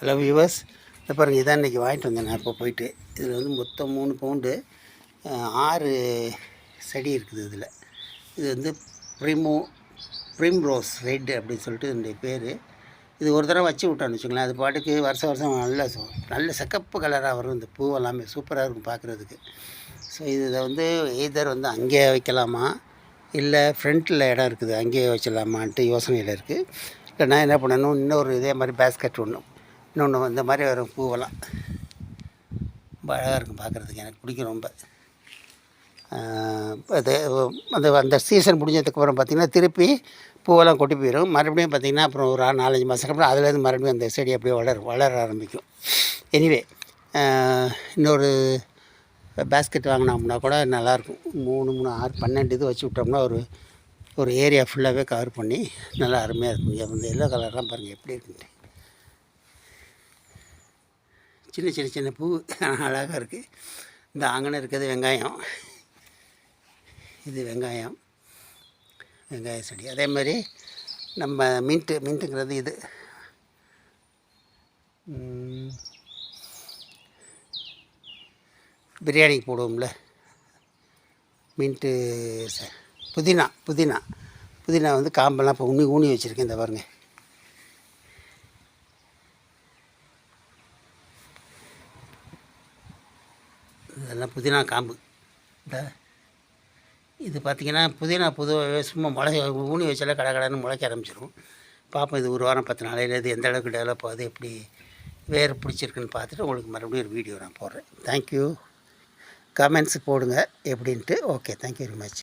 Hello viewers, இதை பாருங்கள். இதான் இன்றைக்கி வாங்கிட்டு வந்தேன் நான் இப்போ போயிட்டு. இதில் வந்து மொத்தம் 3 பவுண்டு 6 செடி இருக்குது. இதில் இது வந்து ப்ரிம்ரோஸ் ரெட் அப்படின்னு சொல்லிட்டு இதனுடைய பேர். இது ஒரு தடவை வச்சு விட்டான்னு வச்சுங்களேன், அது பாட்டுக்கு வருஷம் நல்ல சிகப்பு கலராக வரும். இந்த பூ எல்லாமே சூப்பராக இருக்கும் பார்க்குறதுக்கு. ஸோ இதை வந்து எய்தர் வந்து அங்கேயே வைக்கலாமா, இல்லை ஃப்ரண்ட்டில் இடம் இருக்குது அங்கேயே வச்சிடலாமான்ட்டு யோசனையில் இருக்குது. இல்லை நான் என்ன பண்ணணும், இன்னொரு இதே மாதிரி பேஸ்கெட் இன்னொன்று இந்த மாதிரி வரும் பூவெல்லாம் ரொம்ப அழகாக இருக்கும் பார்க்குறதுக்கு. எனக்கு பிடிக்கும் ரொம்ப. அது அந்த சீசன் முடிஞ்சதுக்கப்புறம் பார்த்திங்கன்னா திருப்பி பூவெல்லாம் கொட்டி போயிடும். மறுபடியும் பார்த்திங்கன்னா அப்புறம் ஒரு 4-5 மாதத்துக்கு அப்புறம் அதுலேருந்து மறுபடியும் அந்த செடி அப்படியே வளர ஆரம்பிக்கும். எனிவே இன்னொரு பேஸ்கெட் வாங்கினோம்னா கூட நல்லாயிருக்கும். 3, 6, 12 இது வச்சு விட்டோம்னா ஒரு ஏரியா ஃபுல்லாகவே கவர் பண்ணி நல்லா அருமையாக இருக்கும். அந்த எல்லோ கலர்லாம் பாருங்கள் எப்படி இருக்குன்ட்டு. சின்ன பூ அழகாக இருக்குது. இந்த அங்கன இருக்கிறது வெங்காயம். இது வெங்காய செடி. அதே மாதிரி நம்ம மின்ட்டுங்கிறது இது பிரியாணிக்கு போடுவோம்ல மின்ட்டு. புதினா வந்து காம்பெல்லாம் இப்போ ஊனி வச்சுருக்கேன். இந்த பாருங்கள், இதெல்லாம் புதினா காம்பு. இது பார்த்திங்கன்னா புதினா பொதுவாகவே சும்மா ஊனி வச்சாலே கடன்னு முளைக்க ஆரம்பிச்சிடும். பார்ப்போம், இது ஒரு வாரம் 10 நாளையில் இது எந்த அளவுக்கு டெவலப் ஆகுது, எப்படி வேறு பிடிச்சிருக்குன்னு பார்த்துட்டு உங்களுக்கு மறுபடியும் ஒரு வீடியோ நான் போடுறேன். தேங்க்யூ. கமெண்ட்ஸ் போடுங்க எப்படின்ட்டு. Okay, thank you very much.